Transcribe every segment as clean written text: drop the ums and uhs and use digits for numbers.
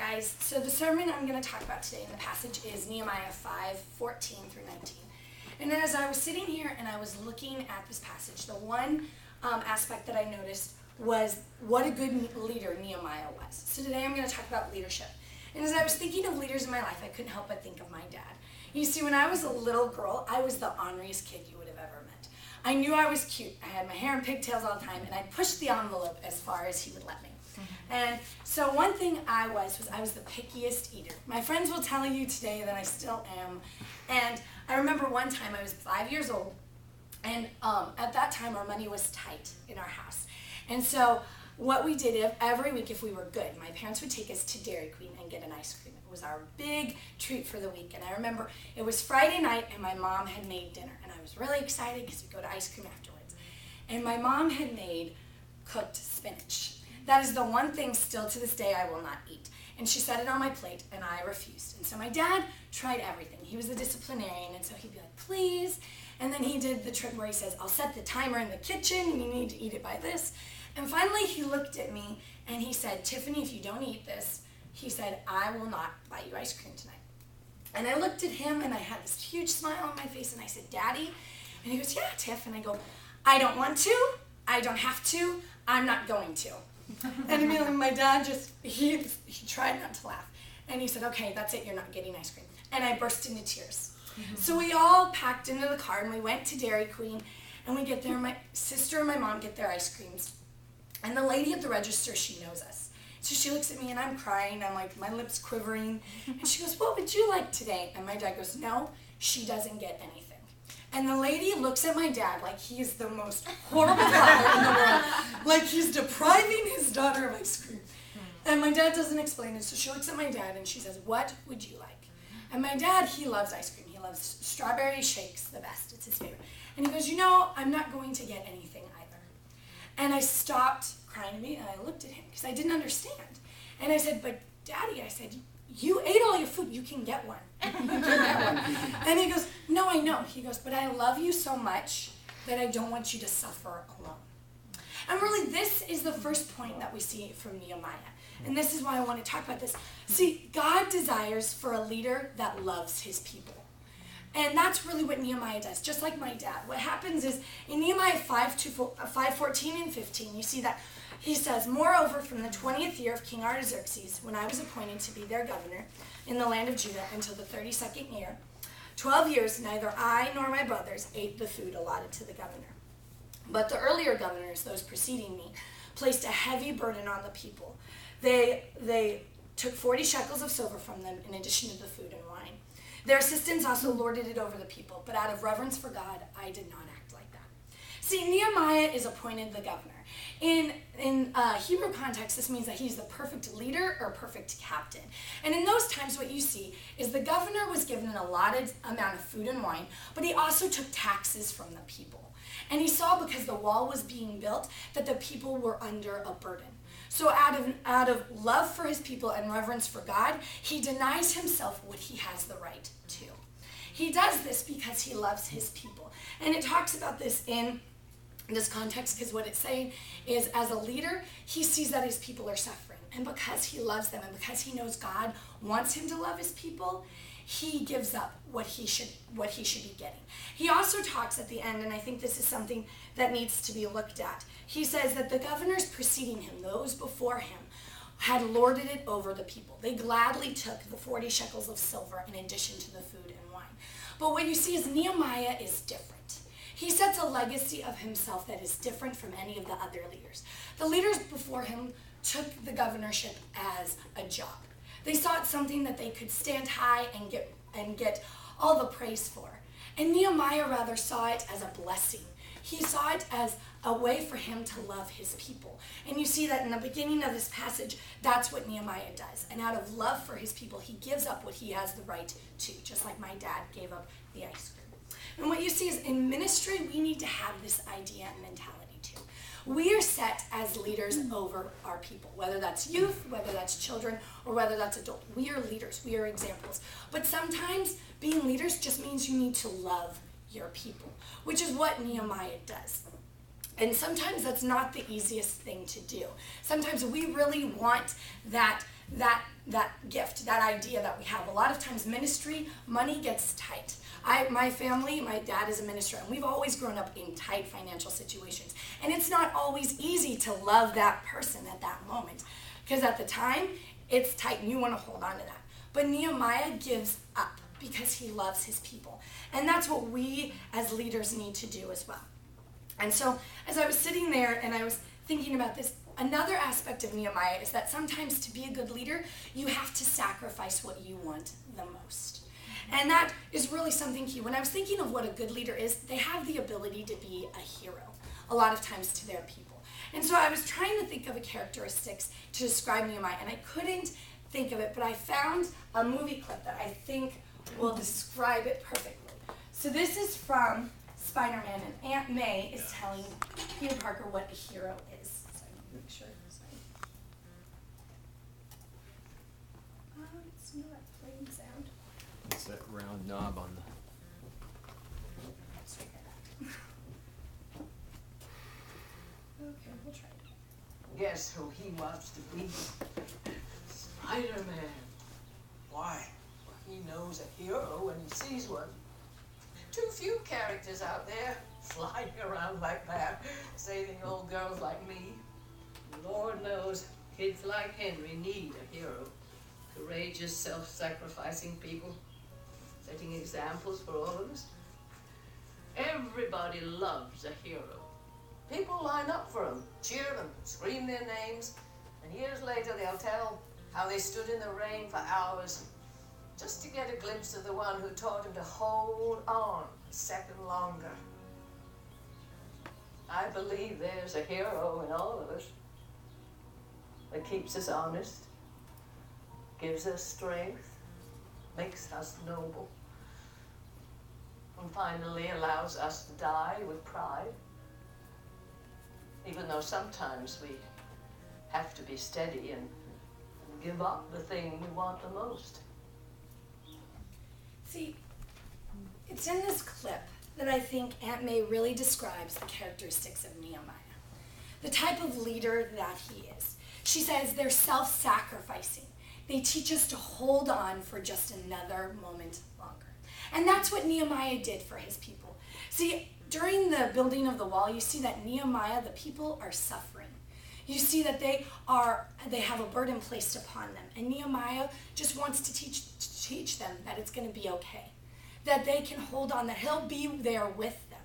guys. So the sermon I'm going to talk about today in the passage is Nehemiah 5:14 through 19. And as I was sitting here and I was looking at this passage, the one aspect that I noticed was what a good leader Nehemiah was. So today I'm going to talk about leadership. And as I was thinking of leaders in my life, I couldn't help but think of my dad. You see, when I was a little girl, I was the orneriest kid you would have ever met. I knew I was cute. I had my hair in pigtails all the time, and I'd push the envelope as far as he would let me. And so one thing I was the pickiest eater. My friends will tell you today that I still am. And I remember one time I was 5 years old, and at that time our money was tight in our house. And so what we did every week, if we were good, my parents would take us to Dairy Queen and get an ice cream. It was our big treat for the week. And I remember it was Friday night and my mom had made dinner. And I was really excited because we'd go to ice cream afterwards. And my mom had made cooked spinach. That is the one thing still to this day I will not eat. And she set it on my plate and I refused. And so my dad tried everything. He was the disciplinarian, and so he'd be like, please. And then he did the trick where he says, I'll set the timer in the kitchen and you need to eat it by this. And finally he looked at me and he said, Tiffany, if you don't eat this, he said, I will not buy you ice cream tonight. And I looked at him and I had this huge smile on my face and I said, Daddy? And he goes, yeah, Tiff. And I go, I don't want to, I don't have to, I'm not going to. And immediately my dad he tried not to laugh. And he said, okay, that's it, you're not getting ice cream. And I burst into tears. So we all packed into the car and we went to Dairy Queen. And we get there, my sister and my mom get their ice creams. And the lady at the register, she knows us. So she looks at me and I'm crying, I'm like, my lips quivering. And she goes, what would you like today? And my dad goes, no, she doesn't get anything. And the lady looks at my dad like he is the most horrible father in the world. Like he's depriving his daughter of ice cream. And my dad doesn't explain it, so she looks at my dad and she says, what would you like? And my dad, he loves ice cream. He loves strawberry shakes the best. It's his favorite. And he goes, you know, I'm not going to get anything either. And I stopped crying to me and I looked at him because I didn't understand. And I said, but Daddy, I said, you ate all your food, you can get one. You can get one. And he goes, no, I know. He goes, but I love you so much that I don't want you to suffer alone. And really, this is the first point that we see from Nehemiah. And this is why I want to talk about this. See, God desires for a leader that loves his people. And that's really what Nehemiah does, just like my dad. What happens is, in Nehemiah 5:14 and 15, you see that he says, moreover, from the 20th year of King Artaxerxes, when I was appointed to be their governor in the land of Judah until the 32nd year, 12 years, neither I nor my brothers ate the food allotted to the governor. But the earlier governors, those preceding me, placed a heavy burden on the people. They took 40 shekels of silver from them in addition to the food and wine. Their assistants also lorded it over the people, but out of reverence for God, I did not act like that. See, Nehemiah is appointed the governor. In Hebrew context, this means that he's the perfect leader or perfect captain. And in those times, what you see is the governor was given an allotted amount of food and wine, but he also took taxes from the people. And he saw, because the wall was being built, that the people were under a burden. So out of love for his people and reverence for God, he denies himself what he has the right to. He does this because he loves his people. And it talks about this in this context, because what it's saying is, as a leader, he sees that his people are suffering. And because he loves them and because he knows God wants him to love his people, he gives up what he should be getting. He also talks at the end, and I think this is something that needs to be looked at. He says that the governors preceding him, those before him, had lorded it over the people. They gladly took the 40 shekels of silver in addition to the food and wine. But what you see is Nehemiah is different. He sets a legacy of himself that is different from any of the other leaders. The leaders before him took the governorship as a job. They saw it something that they could stand high and get all the praise for. And Nehemiah rather saw it as a blessing. He saw it as a way for him to love his people. And you see that in the beginning of this passage, that's what Nehemiah does. And out of love for his people, he gives up what he has the right to, just like my dad gave up the ice cream. And what you see is, in ministry, we need to have this idea and mentality too. We are set as leaders over our people, whether that's youth, whether that's children, or whether that's adult. We are leaders. We are examples. But sometimes being leaders just means you need to love your people, which is what Nehemiah does. And sometimes that's not the easiest thing to do. Sometimes we really want that that gift, that idea that we have. A lot of times ministry, money gets tight. My family, my dad is a minister, and we've always grown up in tight financial situations. And it's not always easy to love that person at that moment, because at the time, it's tight and you want to hold on to that. But Nehemiah gives up because he loves his people. And that's what we as leaders need to do as well. And so as I was sitting there and I was thinking about this, another aspect of Nehemiah is that sometimes to be a good leader, you have to sacrifice what you want the most. And that is really something key. When I was thinking of what a good leader is, they have the ability to be a hero a lot of times to their people. And so I was trying to think of a characteristics to describe Nehemiah, and I couldn't think of it, but I found a movie clip that I think will describe it perfectly. So this is from Spider-Man, and Aunt May is telling Peter Parker what a hero is. So I want to make sure. It's not playing sound. It's that round knob on the... Let's figure that. Okay, we'll try it. Guess who he wants to be? Spider-Man. Why? Well, he knows a hero when he sees one. Too few characters out there flying around like that, saving old girls like me. Lord knows, kids like Henry need a hero. Courageous, self-sacrificing people, setting examples for all of us. Everybody loves a hero. People line up for them, cheer them, scream their names, and years later they'll tell how they stood in the rain for hours just to get a glimpse of the one who taught him to hold on a second longer. I believe there's a hero in all of us that keeps us honest, gives us strength, makes us noble, and finally allows us to die with pride, even though sometimes we have to be steady and give up the thing we want the most. See, it's in this clip that I think Aunt May really describes the characteristics of Nehemiah, the type of leader that he is. She says they're self-sacrificing. They teach us to hold on for just another moment longer. And that's what Nehemiah did for his people. See, during the building of the wall, you see that Nehemiah, the people are suffering. You see that they have a burden placed upon them. And Nehemiah just wants to teach them that it's going to be okay, that they can hold on, that he'll be there with them.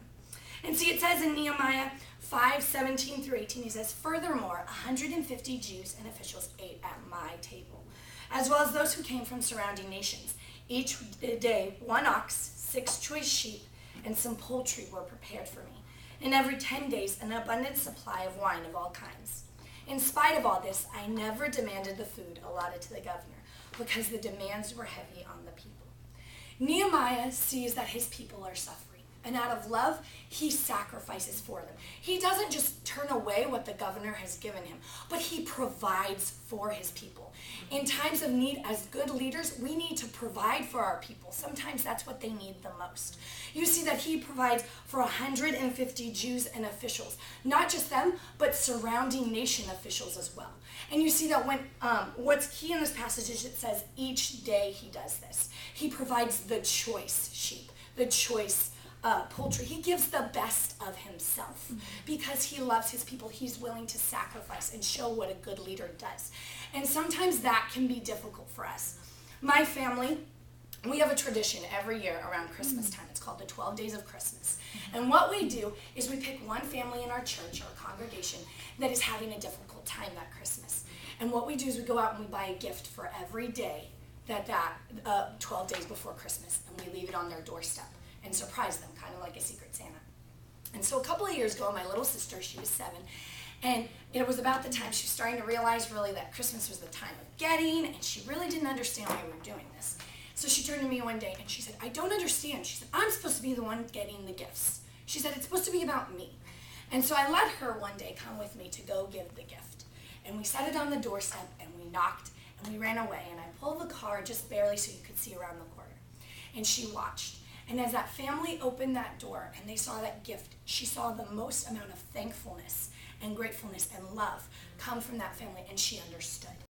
And see, it says in Nehemiah 5:17 through 18, he says, "Furthermore, 150 Jews and officials ate at my table, as well as those who came from surrounding nations. Each day, 1 ox, 6 choice sheep, and some poultry were prepared for me. And every 10 days, an abundant supply of wine of all kinds. In spite of all this, I never demanded the food allotted to the governor, because the demands were heavy on the people." Nehemiah sees that his people are suffering. And out of love, he sacrifices for them. He doesn't just turn away what the governor has given him, but he provides for his people. In times of need, as good leaders, we need to provide for our people. Sometimes that's what they need the most. You see that he provides for 150 Jews and officials. Not just them, but surrounding nation officials as well. And you see that when what's key in this passage is it says each day he does this. He provides the choice sheep, the choice poultry. He gives the best of himself because he loves his people. He's willing to sacrifice and show what a good leader does. And sometimes that can be difficult for us. My family, we have a tradition every year around Christmas time. It's called the 12 Days of Christmas. And what we do is we pick one family in our church or congregation that is having a difficult time that Christmas. And what we do is we go out and we buy a gift for every day that 12 days before Christmas, and we leave it on their doorstep and surprise them, kind of like a Secret Santa. And so a couple of years ago, my little sister, she was 7, and it was about the time she was starting to realize really that Christmas was the time of getting, and she really didn't understand why we were doing this. So she turned to me one day and she said, "I don't understand." She said, "I'm supposed to be the one getting the gifts." She said, "It's supposed to be about me." And so I let her one day come with me to go give the gift. And we set it on the doorstep and we knocked and we ran away, and I pulled the car just barely so you could see around the corner. And she watched. And as that family opened that door and they saw that gift, she saw the most amount of thankfulness and gratefulness and love come from that family, and she understood.